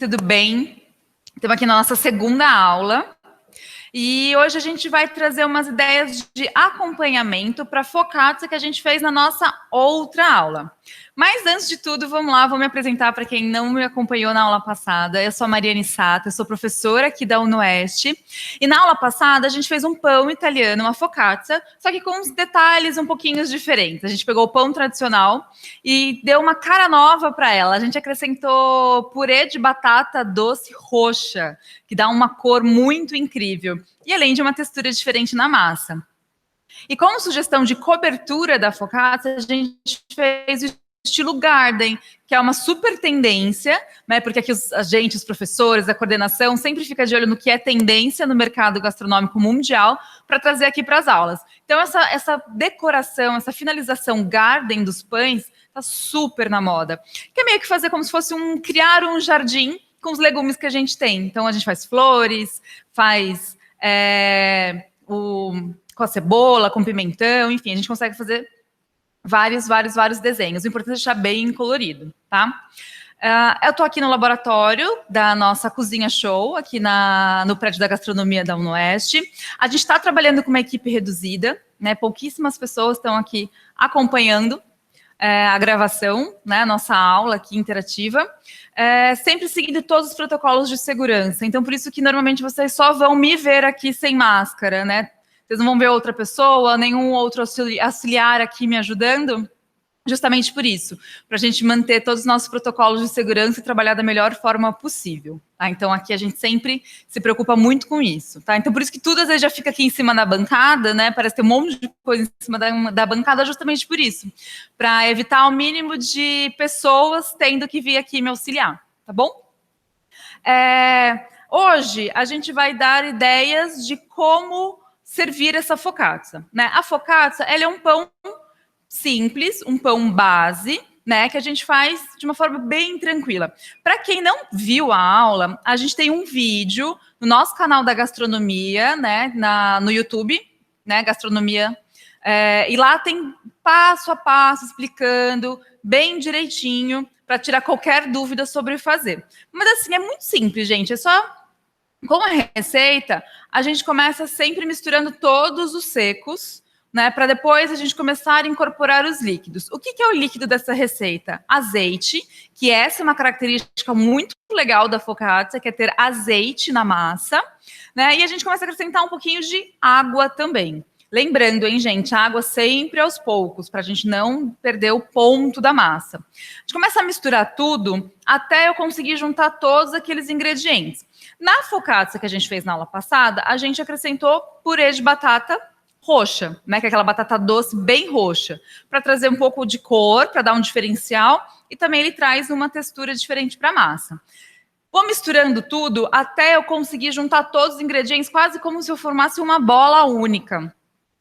tudo bem? Estamos aqui na nossa segunda aula e hoje a gente vai trazer umas ideias de acompanhamento para focaccia que a gente fez na nossa outra aula. Mas antes de tudo, vamos lá, vou me apresentar para quem não me acompanhou na aula passada. Eu sou a Mariane Sato, eu sou professora aqui da UniOeste. E na aula passada a gente fez um pão italiano, uma focaccia, só que com uns detalhes um pouquinho diferentes. A gente pegou o pão tradicional e deu uma cara nova para ela. A gente acrescentou purê de batata doce roxa, que dá uma cor muito incrível. E além de uma textura diferente na massa. E como sugestão de cobertura da focaccia, a gente fez o estilo garden, que é uma super tendência, né? Porque aqui os professores, a coordenação, sempre fica de olho no que é tendência no mercado gastronômico mundial para trazer aqui para as aulas. Então, essa decoração, essa finalização garden dos pães está super na moda. Que é meio que fazer como se fosse criar um jardim com os legumes que a gente tem. Então, a gente faz flores, faz com a cebola, com pimentão, enfim, a gente consegue fazer vários desenhos. O importante é deixar bem colorido, tá? Eu tô aqui no laboratório da nossa Cozinha Show, aqui no prédio da gastronomia da UniOeste. A gente está trabalhando com uma equipe reduzida, né? Pouquíssimas pessoas estão aqui acompanhando a gravação, né? Nossa aula aqui interativa, sempre seguindo todos os protocolos de segurança. Então, por isso que normalmente vocês só vão me ver aqui sem máscara, né? Vocês não vão ver outra pessoa, nenhum outro auxiliar aqui me ajudando, justamente por isso, para a gente manter todos os nossos protocolos de segurança e trabalhar da melhor forma possível. Tá? Então, aqui a gente sempre se preocupa muito com isso. Tá? Então, por isso que tudo às vezes já fica aqui em cima da bancada, né? Parece ter um monte de coisa em cima da bancada, justamente por isso, para evitar o mínimo de pessoas tendo que vir aqui me auxiliar, tá bom? Hoje, a gente vai dar ideias de como servir essa focaccia, né? A focaccia, ela é um pão simples, um pão base, né? Que a gente faz de uma forma bem tranquila. Para quem não viu a aula, a gente tem um vídeo no nosso canal da gastronomia, né? No YouTube, né? Gastronomia. E lá tem passo a passo explicando bem direitinho para tirar qualquer dúvida sobre fazer. Mas assim, é muito simples, gente. É só com a receita, a gente começa sempre misturando todos os secos, né, para depois a gente começar a incorporar os líquidos. O que é o líquido dessa receita? Azeite, que essa é uma característica muito legal da focaccia, que é ter azeite na massa, né, e a gente começa a acrescentar um pouquinho de água também. Lembrando, hein, gente, água sempre aos poucos, para a gente não perder o ponto da massa. A gente começa a misturar tudo até eu conseguir juntar todos aqueles ingredientes. Na focaccia que a gente fez na aula passada, a gente acrescentou purê de batata roxa, né, que é aquela batata doce bem roxa, para trazer um pouco de cor, para dar um diferencial, e também ele traz uma textura diferente para a massa. Vou misturando tudo até eu conseguir juntar todos os ingredientes, quase como se eu formasse uma bola única.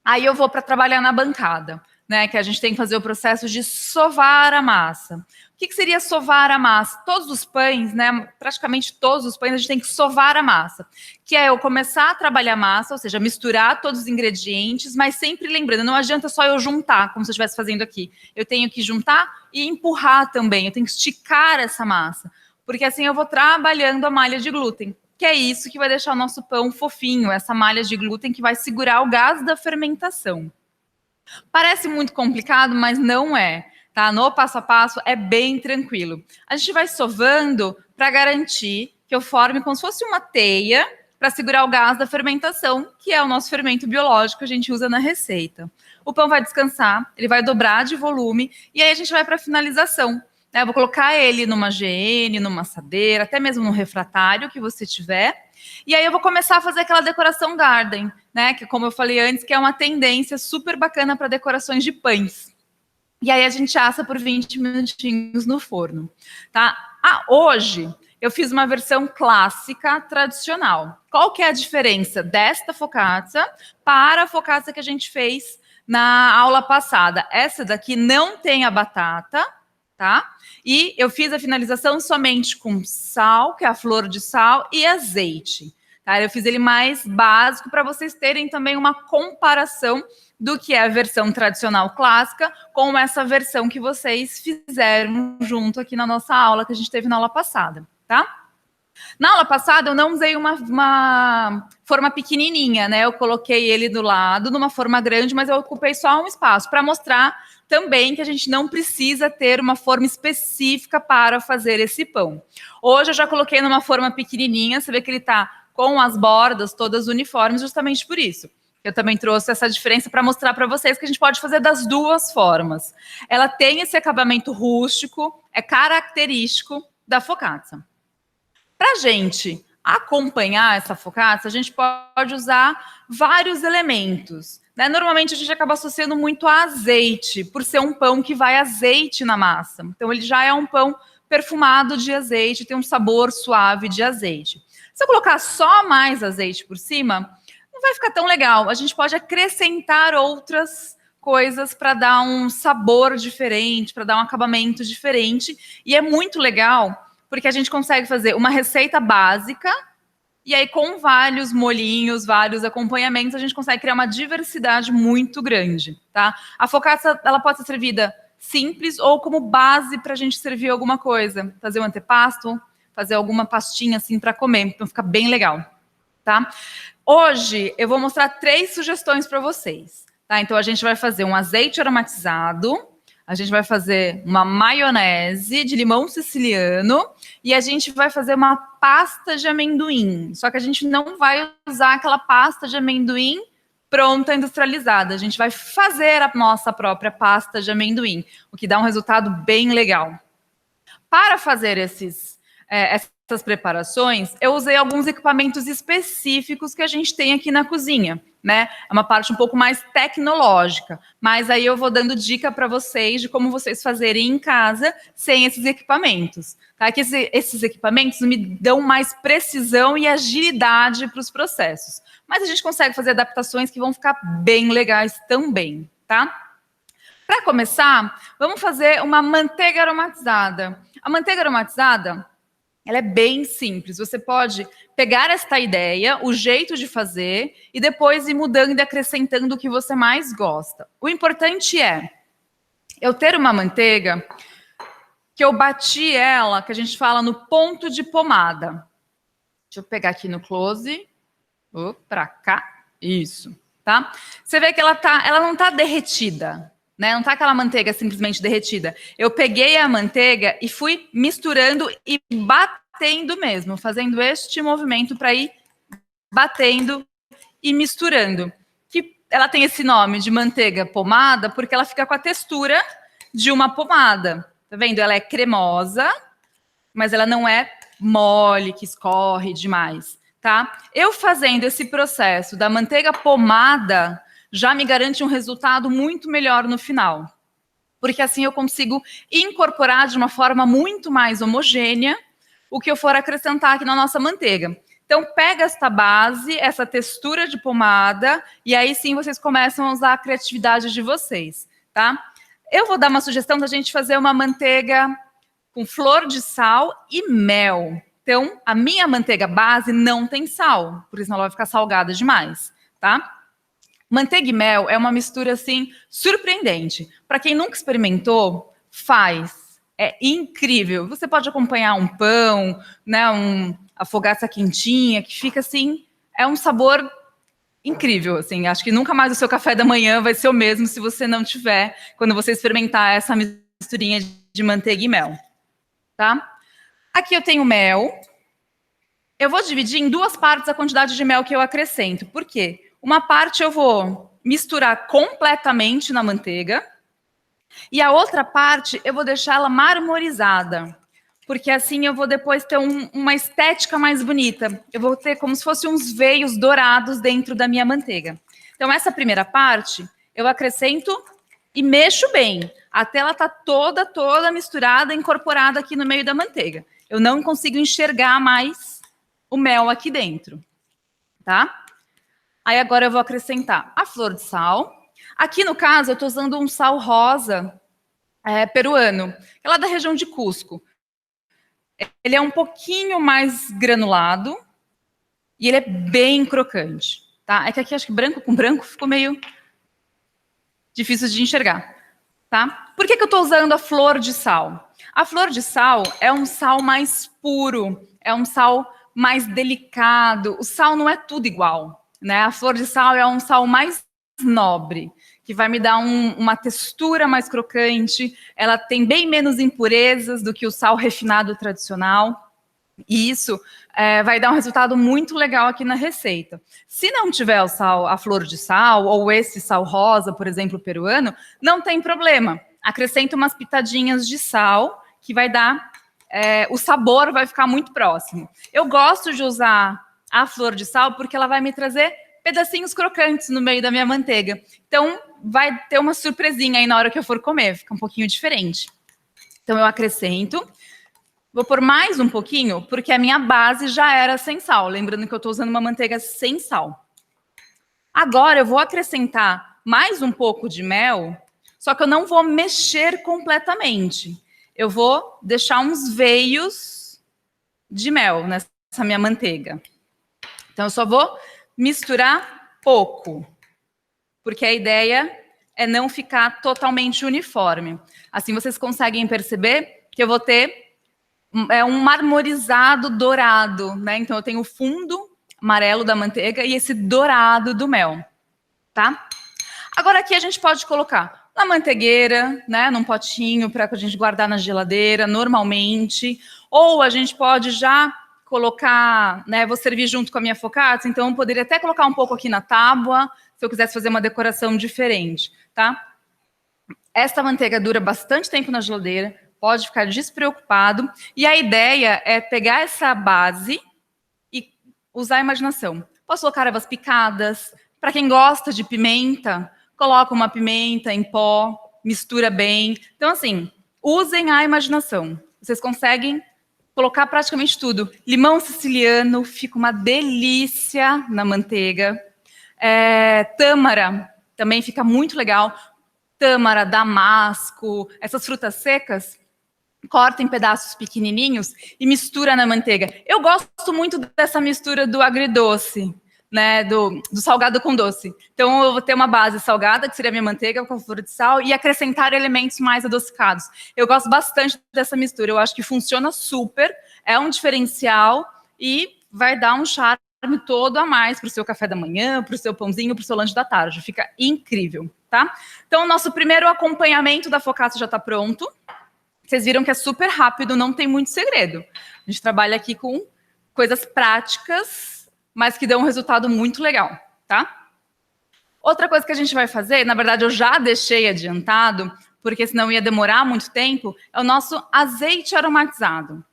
Aí eu vou para trabalhar na bancada, né? Que a gente tem que fazer o processo de sovar a massa. O que seria sovar a massa? Todos os pães, né? Praticamente todos os pães, a gente tem que sovar a massa. Que é eu começar a trabalhar a massa, ou seja, misturar todos os ingredientes, mas sempre lembrando, não adianta só eu juntar, como se eu estivesse fazendo aqui. Eu tenho que juntar e empurrar também, eu tenho que esticar essa massa. Porque assim eu vou trabalhando a malha de glúten. Que é isso que vai deixar o nosso pão fofinho, essa malha de glúten que vai segurar o gás da fermentação. Parece muito complicado, mas não é, tá? No passo a passo é bem tranquilo. A gente vai sovando para garantir que eu forme como se fosse uma teia para segurar o gás da fermentação, que é o nosso fermento biológico que a gente usa na receita. O pão vai descansar, ele vai dobrar de volume e aí a gente vai para a finalização. Eu vou colocar ele numa GN, numa assadeira, até mesmo no refratário que você tiver. E aí eu vou começar a fazer aquela decoração garden, né? Que como eu falei antes, que é uma tendência super bacana para decorações de pães. E aí a gente assa por 20 minutinhos no forno, tá? Hoje eu fiz uma versão clássica, tradicional. Qual que é a diferença desta focaccia para a focaccia que a gente fez na aula passada? Essa daqui não tem a batata, tá? E eu fiz a finalização somente com sal, que é a flor de sal, e azeite. Tá? Eu fiz ele mais básico para vocês terem também uma comparação do que é a versão tradicional clássica com essa versão que vocês fizeram junto aqui na nossa aula, que a gente teve na aula passada, tá? Na aula passada, eu não usei uma forma pequenininha, né? Eu coloquei ele do lado, numa forma grande, mas eu ocupei só um espaço para mostrar também que a gente não precisa ter uma forma específica para fazer esse pão. Hoje eu já coloquei numa forma pequenininha, você vê que ele está com as bordas todas uniformes, justamente por isso. Eu também trouxe essa diferença para mostrar para vocês que a gente pode fazer das duas formas. Ela tem esse acabamento rústico, é característico da focaccia. Para a gente acompanhar essa focaccia, a gente pode usar vários elementos. Né? Normalmente a gente acaba associando muito a azeite, por ser um pão que vai azeite na massa. Então ele já é um pão perfumado de azeite, tem um sabor suave de azeite. Se eu colocar só mais azeite por cima, não vai ficar tão legal. A gente pode acrescentar outras coisas para dar um sabor diferente, para dar um acabamento diferente. E é muito legal, porque a gente consegue fazer uma receita básica, e aí com vários molhinhos, vários acompanhamentos, a gente consegue criar uma diversidade muito grande, tá? A focaccia, ela pode ser servida simples ou como base para a gente servir alguma coisa. Fazer um antepasto, fazer alguma pastinha assim para comer. Então fica bem legal, tá? Hoje eu vou mostrar 3 sugestões para vocês, tá? Então a gente vai fazer um azeite aromatizado, a gente vai fazer uma maionese de limão siciliano e a gente vai fazer uma pasta de amendoim. Só que a gente não vai usar aquela pasta de amendoim pronta, industrializada. A gente vai fazer a nossa própria pasta de amendoim, o que dá um resultado bem legal. Para fazer essas preparações, eu usei alguns equipamentos específicos que a gente tem aqui na cozinha, né? É uma parte um pouco mais tecnológica, mas aí eu vou dando dica para vocês de como vocês fazerem em casa sem esses equipamentos, tá? Que esses equipamentos me dão mais precisão e agilidade para os processos, mas a gente consegue fazer adaptações que vão ficar bem legais também, tá? Para começar, vamos fazer uma manteiga aromatizada. A manteiga aromatizada, ela é bem simples. Você pode pegar esta ideia, o jeito de fazer, e depois ir mudando e acrescentando o que você mais gosta. O importante é eu ter uma manteiga que eu bati ela, que a gente fala no ponto de pomada. Deixa eu pegar aqui no close. Para cá. Isso, tá? Você vê que ela não tá derretida, né? Não tá aquela manteiga simplesmente derretida. Eu peguei a manteiga e fui misturando e batendo mesmo, fazendo este movimento para ir batendo e misturando. Que ela tem esse nome de manteiga pomada porque ela fica com a textura de uma pomada. Tá vendo? Ela é cremosa, mas ela não é mole, que escorre demais, tá? Eu fazendo esse processo da manteiga pomada já me garante um resultado muito melhor no final, porque assim eu consigo incorporar de uma forma muito mais homogênea o que eu for acrescentar aqui na nossa manteiga. Então, pega esta base, essa textura de pomada, e aí sim vocês começam a usar a criatividade de vocês, tá? Eu vou dar uma sugestão da gente fazer uma manteiga com flor de sal e mel. Então, a minha manteiga base não tem sal, por isso ela vai ficar salgada demais, tá? Manteiga e mel é uma mistura, assim, surpreendente. Para quem nunca experimentou, faz. É incrível. Você pode acompanhar um pão, né, a fogaça quentinha, que fica, assim, é um sabor incrível, assim. Acho que nunca mais o seu café da manhã vai ser o mesmo se você não tiver, quando você experimentar essa misturinha de manteiga e mel, tá? Aqui eu tenho mel. Eu vou dividir em 2 partes a quantidade de mel que eu acrescento. Por quê? Uma parte eu vou misturar completamente na manteiga e a outra parte eu vou deixar ela marmorizada, porque assim eu vou depois ter uma estética mais bonita. Eu vou ter como se fossem uns veios dourados dentro da minha manteiga. Então essa primeira parte eu acrescento e mexo bem, até ela tá toda misturada, incorporada aqui no meio da manteiga. Eu não consigo enxergar mais o mel aqui dentro, tá? Aí agora eu vou acrescentar a flor de sal. Aqui no caso eu estou usando um sal rosa peruano, que é lá da região de Cusco. Ele é um pouquinho mais granulado e ele é bem crocante, tá? É que aqui acho que branco com branco ficou meio difícil de enxergar, tá? Por que eu estou usando a flor de sal? A flor de sal é um sal mais puro, é um sal mais delicado. O sal não é tudo igual, né? A flor de sal é um sal mais nobre, que vai me dar uma textura mais crocante. Ela tem bem menos impurezas do que o sal refinado tradicional. E isso vai dar um resultado muito legal aqui na receita. Se não tiver o sal, a flor de sal, ou esse sal rosa, por exemplo, peruano, não tem problema. Acrescenta umas pitadinhas de sal, que vai dar... o sabor vai ficar muito próximo. Eu gosto de usar a flor de sal porque ela vai me trazer pedacinhos crocantes no meio da minha manteiga. Então, vai ter uma surpresinha aí na hora que eu for comer, fica um pouquinho diferente. Então, eu acrescento. Vou pôr mais um pouquinho, porque a minha base já era sem sal. Lembrando que eu estou usando uma manteiga sem sal. Agora, eu vou acrescentar mais um pouco de mel, só que eu não vou mexer completamente. Eu vou deixar uns veios de mel nessa minha manteiga. Então, eu só vou misturar pouco, porque a ideia é não ficar totalmente uniforme. Assim, vocês conseguem perceber que eu vou ter um marmorizado dourado, né? Então, eu tenho o fundo amarelo da manteiga e esse dourado do mel, tá? Agora, aqui a gente pode colocar na manteigueira, né, num potinho para a gente guardar na geladeira, normalmente. Ou a gente pode já colocar, né, vou servir junto com a minha focaccia, então eu poderia até colocar um pouco aqui na tábua, se eu quisesse fazer uma decoração diferente, tá? Essa manteiga dura bastante tempo na geladeira, pode ficar despreocupado. E a ideia é pegar essa base e usar a imaginação. Posso colocar ervas picadas. Para quem gosta de pimenta, coloca uma pimenta em pó, mistura bem. Então, assim, usem a imaginação. Vocês conseguem colocar praticamente tudo. Limão siciliano, fica uma delícia na manteiga. Tâmara, também fica muito legal. Tâmara, damasco, essas frutas secas, corta em pedaços pequenininhos e mistura na manteiga. Eu gosto muito dessa mistura do agridoce, né, do salgado com doce. Então, eu vou ter uma base salgada, que seria a minha manteiga com a flor de sal, e acrescentar elementos mais adocicados. Eu gosto bastante dessa mistura. Eu acho que funciona super, é um diferencial e vai dar um charme todo a mais para o seu café da manhã, para o seu pãozinho, para o seu lanche da tarde. Fica incrível, tá? Então, o nosso primeiro acompanhamento da focaccia já está pronto. Vocês viram que é super rápido, não tem muito segredo. A gente trabalha aqui com coisas práticas, mas que dão um resultado muito legal, tá? Outra coisa que a gente vai fazer, na verdade eu já deixei adiantado, porque senão ia demorar muito tempo, é o nosso azeite aromatizado.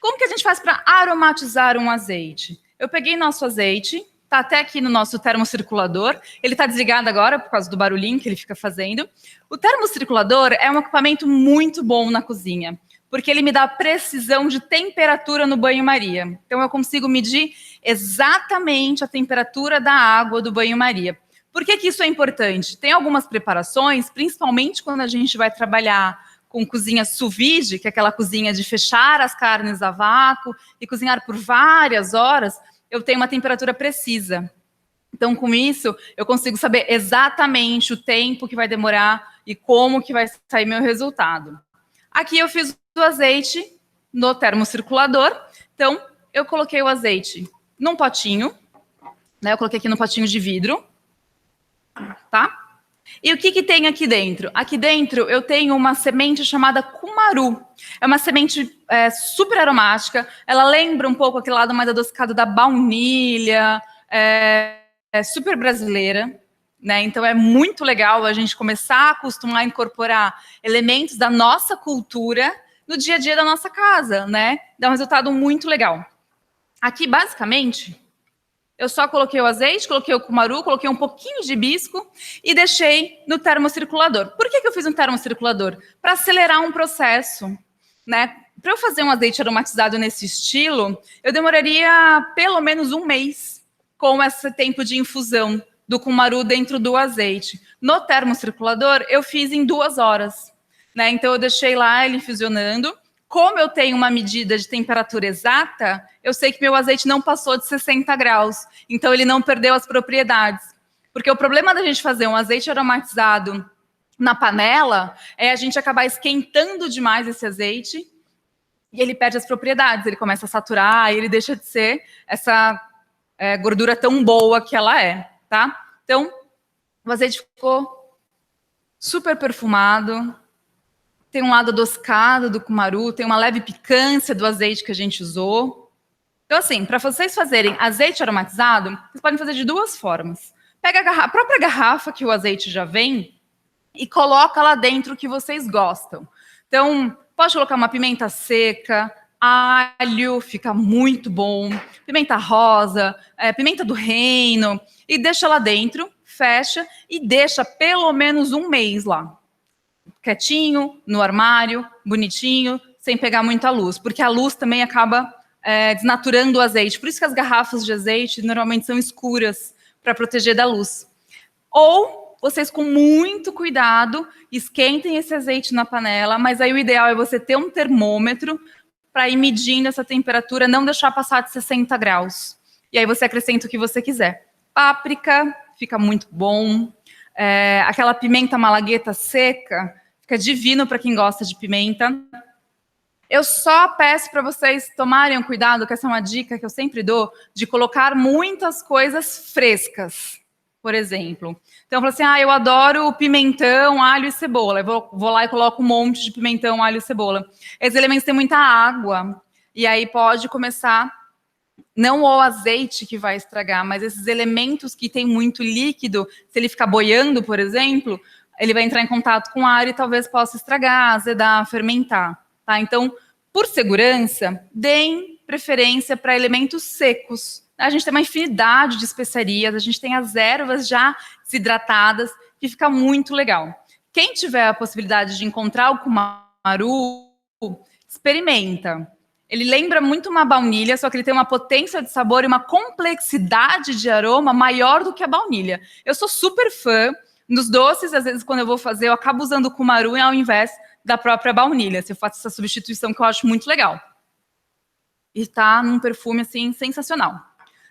Como que a gente faz para aromatizar um azeite? Eu peguei nosso azeite, tá até aqui no nosso termocirculador, ele está desligado agora por causa do barulhinho que ele fica fazendo. O termocirculador é um equipamento muito bom na cozinha, porque ele me dá precisão de temperatura no banho-maria. Então, eu consigo medir exatamente a temperatura da água do banho-maria. Por que isso é importante? Tem algumas preparações, principalmente quando a gente vai trabalhar com cozinha sous vide, que é aquela cozinha de fechar as carnes a vácuo e cozinhar por várias horas, eu tenho uma temperatura precisa. Então, com isso, eu consigo saber exatamente o tempo que vai demorar e como que vai sair meu resultado. Aqui eu fiz o azeite no termocirculador. Então, eu coloquei o azeite num potinho, né? Eu coloquei aqui no potinho de vidro, tá? E o que tem aqui dentro? Aqui dentro eu tenho uma semente chamada cumaru. É uma semente super aromática. Ela lembra um pouco aquele lado mais adocicado da baunilha. É super brasileira, né? Então é muito legal a gente começar a acostumar a incorporar elementos da nossa cultura no dia a dia da nossa casa, né? Dá um resultado muito legal. Aqui, basicamente, eu só coloquei o azeite, coloquei o cumaru, coloquei um pouquinho de hibisco e deixei no termocirculador. Por que eu fiz um termocirculador? Para acelerar um processo, né? Para eu fazer um azeite aromatizado nesse estilo, eu demoraria pelo menos um mês com esse tempo de infusão do cumaru dentro do azeite. No termocirculador, eu fiz em 2 horas, né? Então, eu deixei lá ele infusionando. Como eu tenho uma medida de temperatura exata, eu sei que meu azeite não passou de 60 graus. Então, ele não perdeu as propriedades. Porque o problema da gente fazer um azeite aromatizado na panela é a gente acabar esquentando demais esse azeite e ele perde as propriedades, ele começa a saturar, e ele deixa de ser essa gordura tão boa que ela é, tá? Então, o azeite ficou super perfumado, tem um lado adocicado do cumaru, tem uma leve picância do azeite que a gente usou. Então, assim, para vocês fazerem azeite aromatizado, vocês podem fazer de duas formas. Pega a própria garrafa que o azeite já vem e coloca lá dentro o que vocês gostam. Então, pode colocar uma pimenta seca, alho, fica muito bom, pimenta rosa, pimenta do reino, e deixa lá dentro, fecha e deixa pelo menos um mês lá. Quietinho, no armário, bonitinho, sem pegar muita luz, porque a luz também acaba desnaturando o azeite. Por isso que as garrafas de azeite normalmente são escuras, para proteger da luz. Ou vocês, com muito cuidado, esquentem esse azeite na panela, mas aí o ideal é você ter um termômetro para ir medindo essa temperatura, não deixar passar de 60 graus. E aí você acrescenta o que você quiser. Páprica, fica muito bom. Aquela pimenta malagueta seca, fica divino para quem gosta de pimenta. Eu só peço para vocês tomarem cuidado, que essa é uma dica que eu sempre dou, de colocar muitas coisas frescas, por exemplo. Então, eu falo assim, eu adoro pimentão, alho e cebola. Eu vou lá e coloco um monte de pimentão, alho e cebola. Esses elementos têm muita água, e aí pode começar, não o azeite que vai estragar, mas esses elementos que têm muito líquido, se ele ficar boiando, por exemplo, ele vai entrar em contato com o ar e talvez possa estragar, azedar, fermentar. Tá? Então, por segurança, deem preferência para elementos secos. A gente tem uma infinidade de especiarias, a gente tem as ervas já desidratadas, que fica muito legal. Quem tiver a possibilidade de encontrar o cumaru, experimenta. Ele lembra muito uma baunilha, só que ele tem uma potência de sabor e uma complexidade de aroma maior do que a baunilha. Eu sou super fã nos doces, às vezes quando eu vou fazer, eu acabo usando o cumaru ao invés da própria baunilha. Eu faço essa substituição que eu acho muito legal. E tá num perfume, assim, sensacional.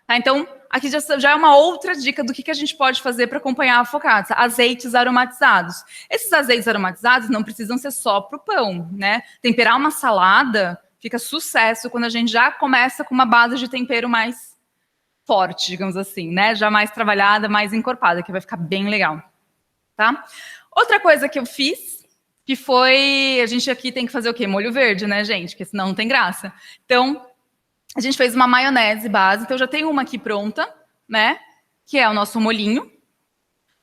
Tá, então, aqui já é uma outra dica do que a gente pode fazer para acompanhar a focaccia. Azeites aromatizados. Esses azeites aromatizados não precisam ser só para o pão, né? Temperar uma salada fica sucesso quando a gente já começa com uma base de tempero mais forte, digamos assim, né? Já mais trabalhada, mais encorpada, que vai ficar bem legal. Tá? Outra coisa que eu fiz, que foi... A gente aqui tem que fazer o quê? Molho verde, né, gente? Porque senão não tem graça. Então, a gente fez uma maionese base. Então, eu já tenho uma aqui pronta, né? Que é o nosso molhinho.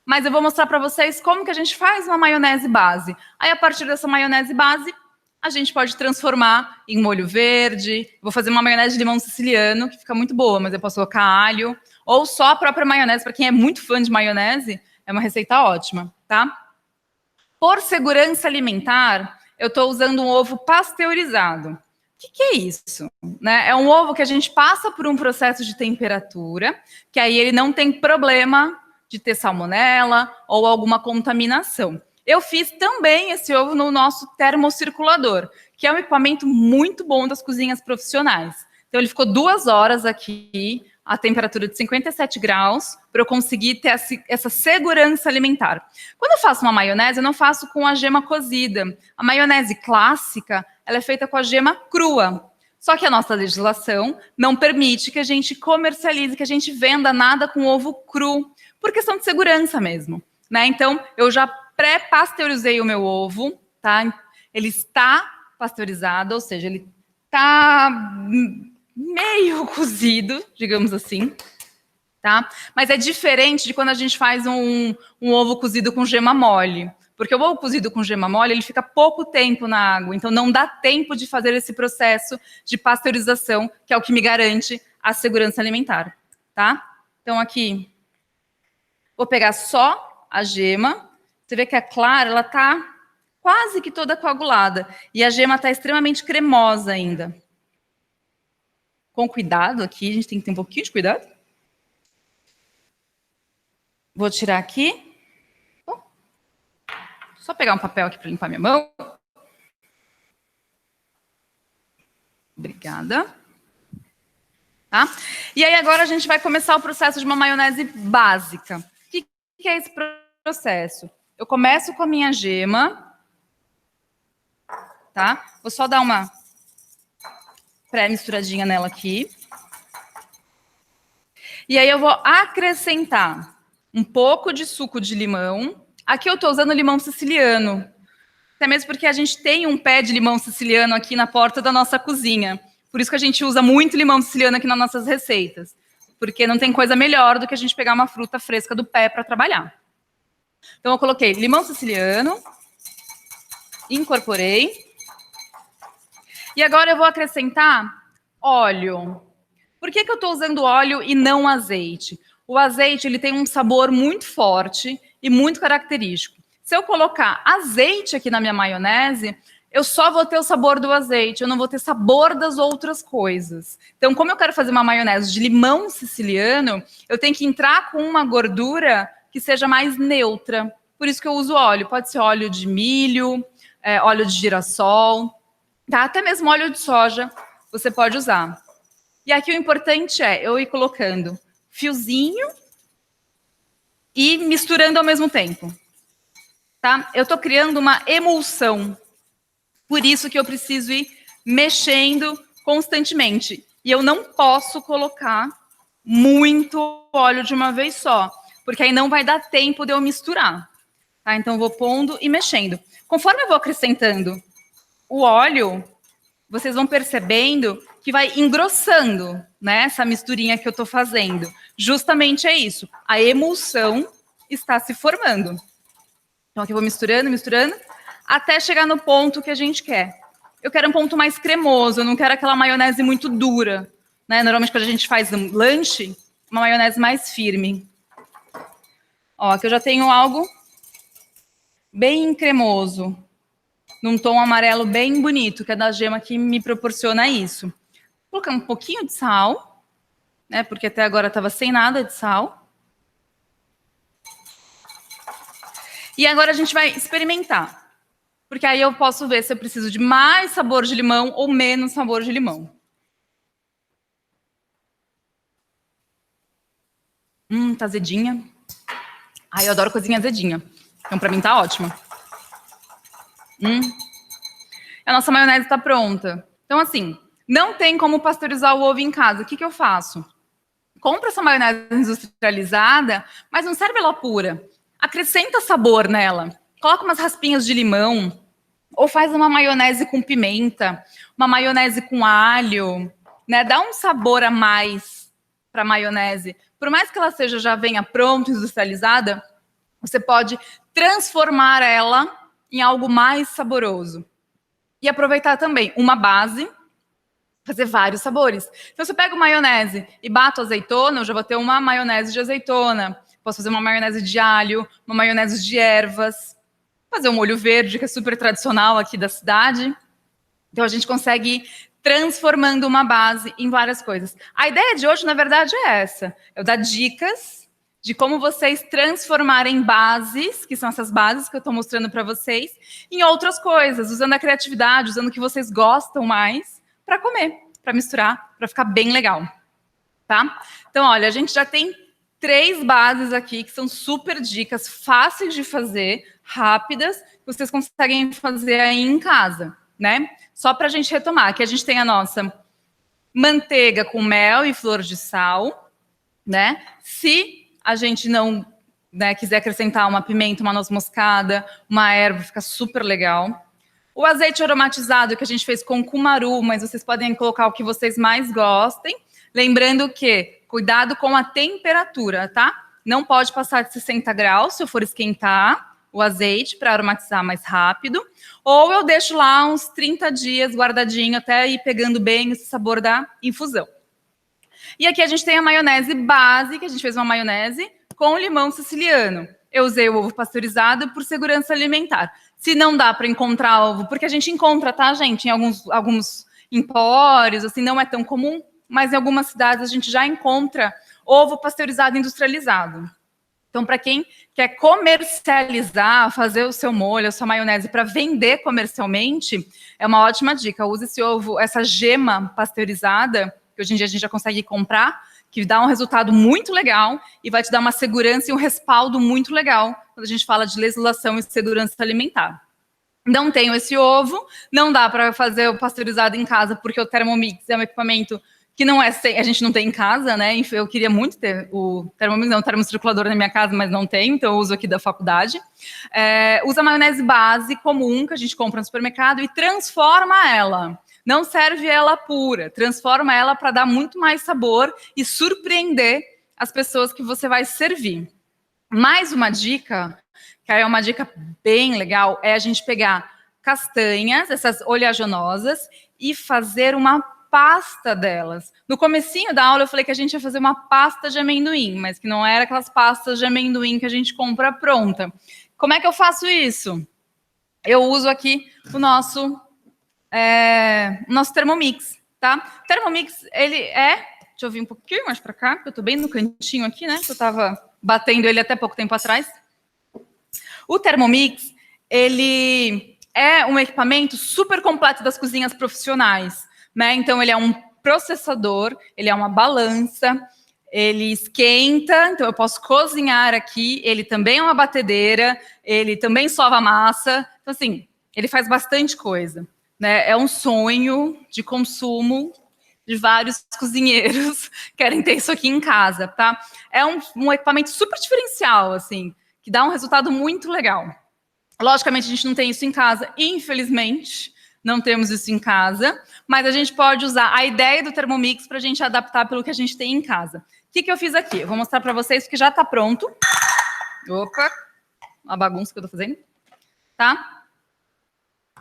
Mas eu vou mostrar para vocês como que a gente faz uma maionese base. Aí, a partir dessa maionese base, a gente pode transformar em molho verde. Vou fazer uma maionese de limão siciliano, que fica muito boa, mas eu posso colocar alho. Ou só a própria maionese. Para quem é muito fã de maionese, é uma receita ótima, tá? Por segurança alimentar, eu estou usando um ovo pasteurizado. O que é isso? Né? É um ovo que a gente passa por um processo de temperatura, que aí ele não tem problema de ter salmonela ou alguma contaminação. Eu fiz também esse ovo no nosso termocirculador, que é um equipamento muito bom das cozinhas profissionais. Então, ele ficou 2 horas aqui, a temperatura de 57 graus, para eu conseguir ter essa segurança alimentar. Quando eu faço uma maionese, eu não faço com a gema cozida. A maionese clássica, ela é feita com a gema crua. Só que a nossa legislação não permite que a gente comercialize, que a gente venda nada com ovo cru, por questão de segurança mesmo. Né? Então, eu já pré-pasteurizei o meu ovo, tá? Ele está pasteurizado, ou seja, ele está meio cozido, digamos assim, tá? Mas é diferente de quando a gente faz um ovo cozido com gema mole, porque o ovo cozido com gema mole, ele fica pouco tempo na água, então não dá tempo de fazer esse processo de pasteurização, que é o que me garante a segurança alimentar, tá? Então aqui, vou pegar só a gema, você vê que a clara, ela tá quase que toda coagulada, e a gema tá extremamente cremosa ainda. Com cuidado aqui, a gente tem que ter um pouquinho de cuidado. Vou tirar aqui. Só pegar um papel aqui para limpar minha mão. Obrigada. Tá? E aí agora a gente vai começar o processo de uma maionese básica. O que é esse processo? Eu começo com a minha gema. Tá? Vou só dar uma pré-misturadinha nela aqui. E aí eu vou acrescentar um pouco de suco de limão. Aqui eu estou usando limão siciliano. Até mesmo porque a gente tem um pé de limão siciliano aqui na porta da nossa cozinha. Por isso que a gente usa muito limão siciliano aqui nas nossas receitas. Porque não tem coisa melhor do que a gente pegar uma fruta fresca do pé para trabalhar. Então, eu coloquei limão siciliano, incorporei. E agora eu vou acrescentar óleo. Por que eu estou usando óleo e não azeite? O azeite ele tem um sabor muito forte e muito característico. Se eu colocar azeite aqui na minha maionese, eu só vou ter o sabor do azeite, eu não vou ter sabor das outras coisas. Então, como eu quero fazer uma maionese de limão siciliano, eu tenho que entrar com uma gordura que seja mais neutra. Por isso que eu uso óleo. Pode ser óleo de milho, óleo de girassol, tá? Até mesmo óleo de soja você pode usar. E aqui o importante é eu ir colocando fiozinho e misturando ao mesmo tempo. Tá? Eu estou criando uma emulsão. Por isso que eu preciso ir mexendo constantemente. E eu não posso colocar muito óleo de uma vez só, porque aí não vai dar tempo de eu misturar. Tá? Então, eu vou pondo e mexendo. Conforme eu vou acrescentando o óleo, vocês vão percebendo que vai engrossando, né, essa misturinha que eu estou fazendo. Justamente é isso. A emulsão está se formando. Então, aqui eu vou misturando, misturando, até chegar no ponto que a gente quer. Eu quero um ponto mais cremoso, eu não quero aquela maionese muito dura. Né? Normalmente, quando a gente faz um lanche, uma maionese mais firme. Ó, aqui eu já tenho algo bem cremoso, num tom amarelo bem bonito, que é da gema que me proporciona isso. Vou colocar um pouquinho de sal, né? Porque até agora estava sem nada de sal. E agora a gente vai experimentar. Porque aí eu posso ver se eu preciso de mais sabor de limão ou menos sabor de limão. Tá azedinha. Ai, eu adoro coisinha azedinha. Então, pra mim, tá ótima. A nossa maionese está pronta. Então, assim, não tem como pasteurizar o ovo em casa. O que eu faço? Compra essa maionese industrializada, mas não serve ela pura. Acrescenta sabor nela. Coloca umas raspinhas de limão. Ou faz uma maionese com pimenta. Uma maionese com alho. Né? Dá um sabor a mais para a maionese. Por mais que ela seja já venha pronta, industrializada, você pode transformar ela em algo mais saboroso. E aproveitar também uma base, fazer vários sabores. Então, se eu pego maionese e bato azeitona, eu já vou ter uma maionese de azeitona. Posso fazer uma maionese de alho, uma maionese de ervas. Fazer um molho verde, que é super tradicional aqui da cidade. Então, a gente consegue ir transformando uma base em várias coisas. A ideia de hoje, na verdade, é essa. Eu dar dicas de como vocês transformarem bases, que são essas bases que eu estou mostrando para vocês, em outras coisas, usando a criatividade, usando o que vocês gostam mais, para comer, para misturar, para ficar bem legal. Tá? Então, olha, a gente já tem 3 bases aqui, que são super dicas, fáceis de fazer, rápidas, que vocês conseguem fazer aí em casa, né? Só para a gente retomar, aqui a gente tem a nossa manteiga com mel e flor de sal, né? Se a gente não, né, quiser acrescentar uma pimenta, uma noz moscada, uma erva, fica super legal. O azeite aromatizado que a gente fez com cumaru, mas vocês podem colocar o que vocês mais gostem. Lembrando que, cuidado com a temperatura, tá? Não pode passar de 60 graus se eu for esquentar o azeite para aromatizar mais rápido. Ou eu deixo lá uns 30 dias guardadinho até ir pegando bem esse sabor da infusão. E aqui a gente tem a maionese base, que a gente fez uma maionese com limão siciliano. Eu usei o ovo pasteurizado por segurança alimentar. Se não dá para encontrar ovo, porque a gente encontra, tá, gente? Em alguns empórios, assim, não é tão comum, mas em algumas cidades a gente já encontra ovo pasteurizado industrializado. Então, para quem quer comercializar, fazer o seu molho, a sua maionese para vender comercialmente, é uma ótima dica. Use esse ovo, essa gema pasteurizada, que hoje em dia a gente já consegue comprar, que dá um resultado muito legal e vai te dar uma segurança e um respaldo muito legal quando a gente fala de legislação e segurança alimentar. Não tenho esse ovo, não dá para fazer o pasteurizado em casa, porque o Thermomix é um equipamento que não é a gente não tem em casa, né? Eu queria muito ter o Thermomix, não, o termocirculador na minha casa, mas não tem, então eu uso aqui da faculdade. Usa maionese base comum que a gente compra no supermercado e transforma ela. Não serve ela pura, transforma ela para dar muito mais sabor e surpreender as pessoas que você vai servir. Mais uma dica, que é uma dica bem legal, é a gente pegar castanhas, essas oleaginosas, e fazer uma pasta delas. No comecinho da aula eu falei que a gente ia fazer uma pasta de amendoim, mas que não era aquelas pastas de amendoim que a gente compra pronta. Como é que eu faço isso? Eu uso aqui o nosso Thermomix, tá? O Thermomix, ele deixa eu vir um pouquinho mais para cá, porque eu tô bem no cantinho aqui, né? Que eu tava batendo ele até pouco tempo atrás. O Thermomix, ele é um equipamento super completo das cozinhas profissionais, né? Então, ele é um processador, ele é uma balança, ele esquenta, então eu posso cozinhar aqui, ele também é uma batedeira, ele também sova massa, então, assim, ele faz bastante coisa, né? É um sonho de consumo de vários cozinheiros querem ter isso aqui em casa, tá? É um equipamento super diferencial, assim, que dá um resultado muito legal. Logicamente, a gente não tem isso em casa, infelizmente, não temos isso em casa, mas a gente pode usar a ideia do Thermomix para a gente adaptar pelo que a gente tem em casa. O que eu fiz aqui? Eu vou mostrar para vocês porque já está pronto. Opa, uma bagunça que eu estou fazendo. Tá?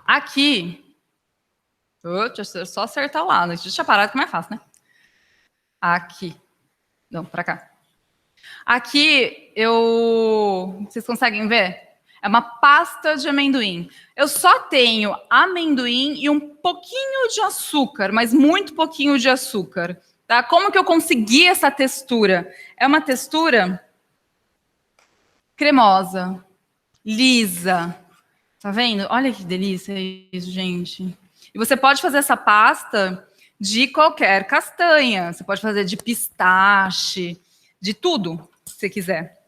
Aqui, deixa eu só acertar o lado. Deixa eu parar que é mais fácil, né? Aqui. Não, para cá. Aqui, vocês conseguem ver? É uma pasta de amendoim. Eu só tenho amendoim e um pouquinho de açúcar, mas muito pouquinho de açúcar. Tá? Como que eu consegui essa textura? É uma textura cremosa, lisa. Tá vendo? Olha que delícia isso, gente. E você pode fazer essa pasta de qualquer castanha. Você pode fazer de pistache, de tudo que você quiser.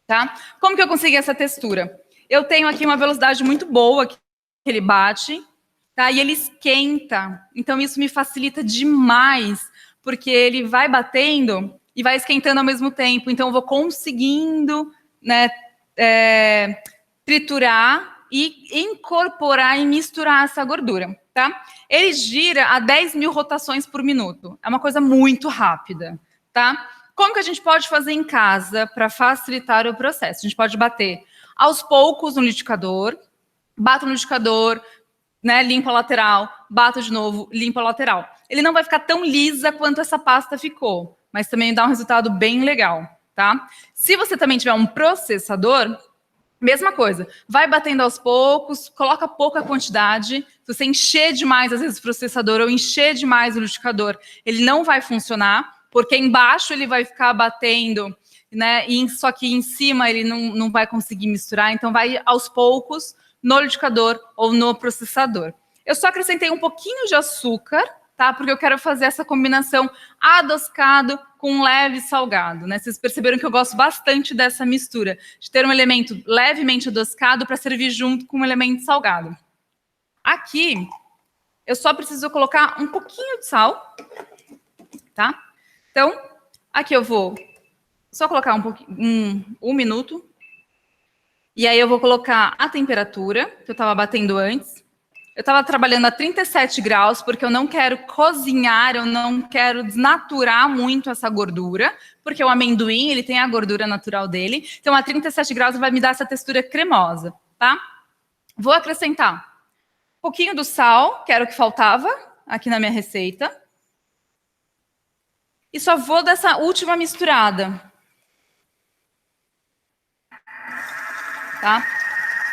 Tá? Como que eu consegui essa textura? Eu tenho aqui uma velocidade muito boa que ele bate, tá? E ele esquenta. Então, isso me facilita demais, porque ele vai batendo e vai esquentando ao mesmo tempo. Então, eu vou conseguindo, né, triturar e incorporar e misturar essa gordura, tá? Ele gira a 10 mil rotações por minuto. É uma coisa muito rápida, tá? Como que a gente pode fazer em casa para facilitar o processo? A gente pode bater aos poucos no liquidificador, bato no liquidificador, né, limpo a lateral, bato de novo, limpo a lateral. Ele não vai ficar tão lisa quanto essa pasta ficou, mas também dá um resultado bem legal, tá? Se você também tiver um processador, mesma coisa, vai batendo aos poucos, coloca pouca quantidade. Se você encher demais, às vezes, o processador ou encher demais o liquidificador, ele não vai funcionar, porque embaixo ele vai ficar batendo, né? E só que em cima ele não vai conseguir misturar, então vai aos poucos no liquidificador ou no processador. Eu só acrescentei um pouquinho de açúcar, tá? Porque eu quero fazer essa combinação adocicado com leve salgado, né? Vocês perceberam que eu gosto bastante dessa mistura, de ter um elemento levemente adocicado para servir junto com um elemento salgado. Aqui, eu só preciso colocar um pouquinho de sal, tá? Então, aqui eu vou só colocar um minuto. E aí eu vou colocar a temperatura, que eu estava batendo antes. Eu estava trabalhando a 37 graus, porque eu não quero cozinhar, eu não quero desnaturar muito essa gordura, porque o amendoim, ele tem a gordura natural dele. Então, a 37 graus vai me dar essa textura cremosa, tá? Vou acrescentar um pouquinho do sal, que era o que faltava aqui na minha receita. E só vou dar essa última misturada. Tá?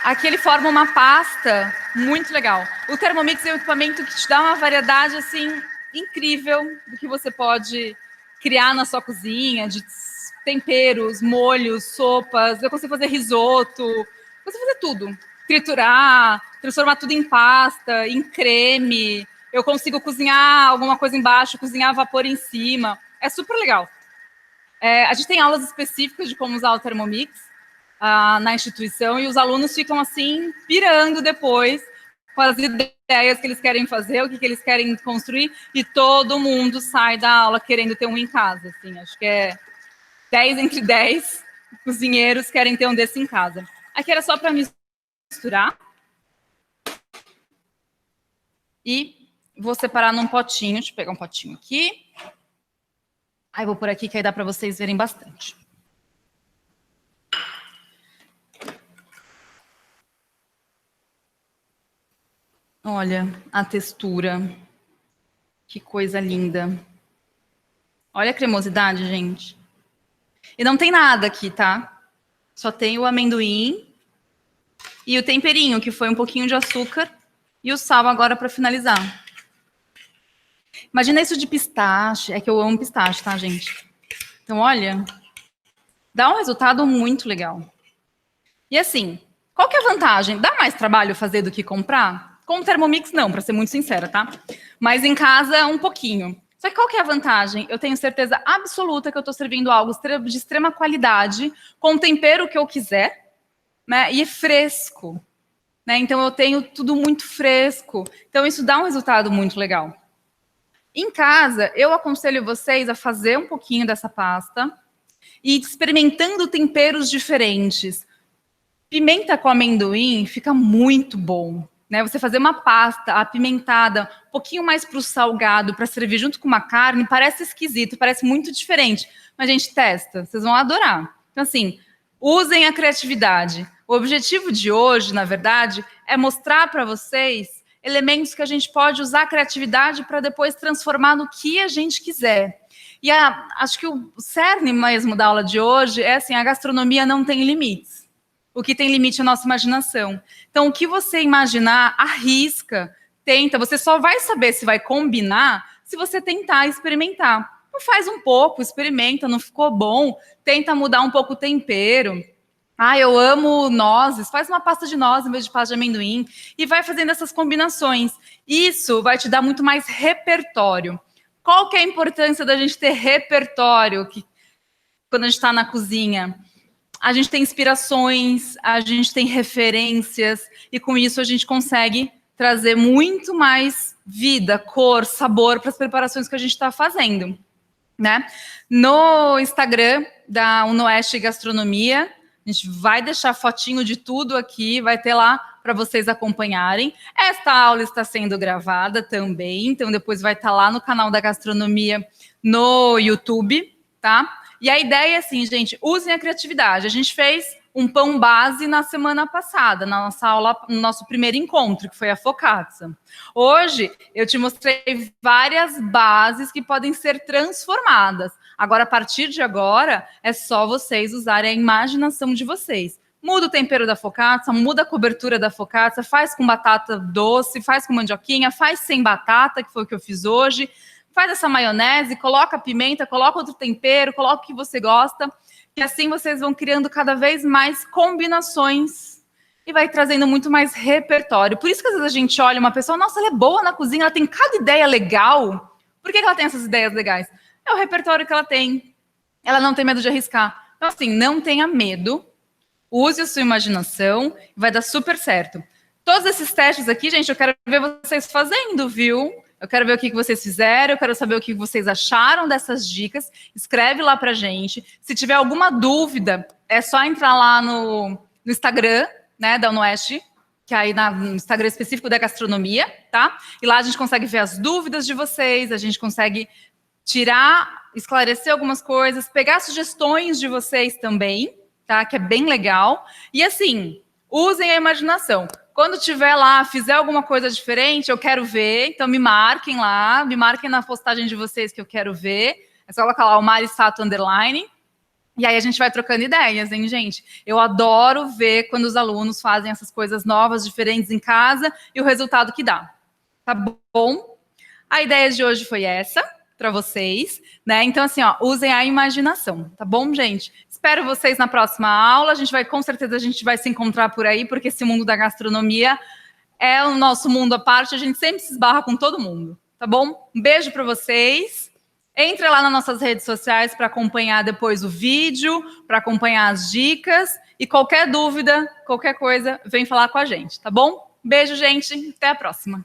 Aqui ele forma uma pasta muito legal. O Thermomix é um equipamento que te dá uma variedade assim incrível do que você pode criar na sua cozinha, de temperos, molhos, sopas. Eu consigo fazer risoto, eu consigo fazer tudo. Triturar, transformar tudo em pasta, em creme. Eu consigo cozinhar alguma coisa embaixo, cozinhar a vapor em cima. É super legal. A gente tem aulas específicas de como usar o Thermomix. na instituição, e os alunos ficam assim, pirando depois com as ideias que eles querem fazer, o que eles querem construir, e todo mundo sai da aula querendo ter um em casa. Assim, acho que é 10 entre 10 cozinheiros querem ter um desse em casa. Aqui era só para misturar. E vou separar num potinho. Deixa eu pegar um potinho aqui. Aí vou por aqui, que aí dá para vocês verem bastante. Olha a textura. Que coisa linda. Olha a cremosidade, gente. E não tem nada aqui, tá? Só tem o amendoim e o temperinho, que foi um pouquinho de açúcar, e o sal agora para finalizar. Imagina isso de pistache. É que eu amo pistache, tá, gente? Então, olha, dá um resultado muito legal. E assim, qual que é a vantagem? Dá mais trabalho fazer do que comprar? Com o Thermomix, não, para ser muito sincera, tá? Mas em casa, um pouquinho. Só que qual que é a vantagem? Eu tenho certeza absoluta que eu estou servindo algo de extrema qualidade, com o tempero que eu quiser, né? E é fresco. Né? Então, eu tenho tudo muito fresco. Então, isso dá um resultado muito legal. Em casa, eu aconselho vocês a fazer um pouquinho dessa pasta e ir experimentando temperos diferentes. Pimenta com amendoim fica muito bom. Né? Você fazer uma pasta apimentada, um pouquinho mais para o salgado, para servir junto com uma carne, parece esquisito, parece muito diferente. Mas a gente testa, vocês vão adorar. Então, assim, usem a criatividade. O objetivo de hoje, na verdade, é mostrar para vocês elementos que a gente pode usar a criatividade para depois transformar no que a gente quiser. E acho que o cerne mesmo da aula de hoje é assim, a gastronomia não tem limites. O que tem limite é a nossa imaginação. Então, o que você imaginar, arrisca, tenta. Você só vai saber se vai combinar se você tentar experimentar. Então, faz um pouco, experimenta, não ficou bom, tenta mudar um pouco o tempero. Eu amo nozes, faz uma pasta de nozes em vez de pasta de amendoim e vai fazendo essas combinações. Isso vai te dar muito mais repertório. Qual que é a importância da gente ter repertório quando a gente está na cozinha? A gente tem inspirações, a gente tem referências e com isso a gente consegue trazer muito mais vida, cor, sabor para as preparações que a gente está fazendo. Né? No Instagram da Unoeste Gastronomia, a gente vai deixar fotinho de tudo aqui, vai ter lá para vocês acompanharem. Esta aula está sendo gravada também, então depois vai estar lá no canal da Gastronomia no YouTube, tá? E a ideia é assim, gente, usem a criatividade. A gente fez um pão base na semana passada, na nossa aula, no nosso primeiro encontro, que foi a focaccia. Hoje, eu te mostrei várias bases que podem ser transformadas. Agora, a partir de agora, é só vocês usarem a imaginação de vocês. Muda o tempero da focaccia, muda a cobertura da focaccia, faz com batata doce, faz com mandioquinha, faz sem batata, que foi o que eu fiz hoje. Faz essa maionese, coloca pimenta, coloca outro tempero, coloca o que você gosta. E assim vocês vão criando cada vez mais combinações e vai trazendo muito mais repertório. Por isso que às vezes a gente olha uma pessoa, nossa, ela é boa na cozinha, ela tem cada ideia legal. Por que ela tem essas ideias legais? É o repertório que ela tem. Ela não tem medo de arriscar. Então, assim, não tenha medo. Use a sua imaginação. Vai dar super certo. Todos esses testes aqui, gente, eu quero ver vocês fazendo, viu? Eu quero ver o que vocês fizeram, eu quero saber o que vocês acharam dessas dicas. Escreve lá pra gente. Se tiver alguma dúvida, é só entrar lá no Instagram, né, da Unoeste, que é aí no Instagram específico da gastronomia, tá? E lá a gente consegue ver as dúvidas de vocês, a gente consegue esclarecer algumas coisas, pegar sugestões de vocês também, tá? Que é bem legal. E assim, usem a imaginação. Quando tiver lá, fizer alguma coisa diferente, eu quero ver. Então, me marquem lá. Me marquem na postagem de vocês que eu quero ver. É só colocar lá o Marisato _. E aí a gente vai trocando ideias, hein, gente? Eu adoro ver quando os alunos fazem essas coisas novas, diferentes em casa e o resultado que dá. Tá bom? A ideia de hoje foi essa, para vocês, né? Então, assim, ó, usem a imaginação, tá bom, gente? Espero vocês na próxima aula. Com certeza a gente vai se encontrar por aí, porque esse mundo da gastronomia é o nosso mundo à parte, a gente sempre se esbarra com todo mundo, tá bom? Um beijo para vocês. Entra lá nas nossas redes sociais para acompanhar depois o vídeo, para acompanhar as dicas. E qualquer dúvida, qualquer coisa, vem falar com a gente, tá bom? Beijo, gente. Até a próxima.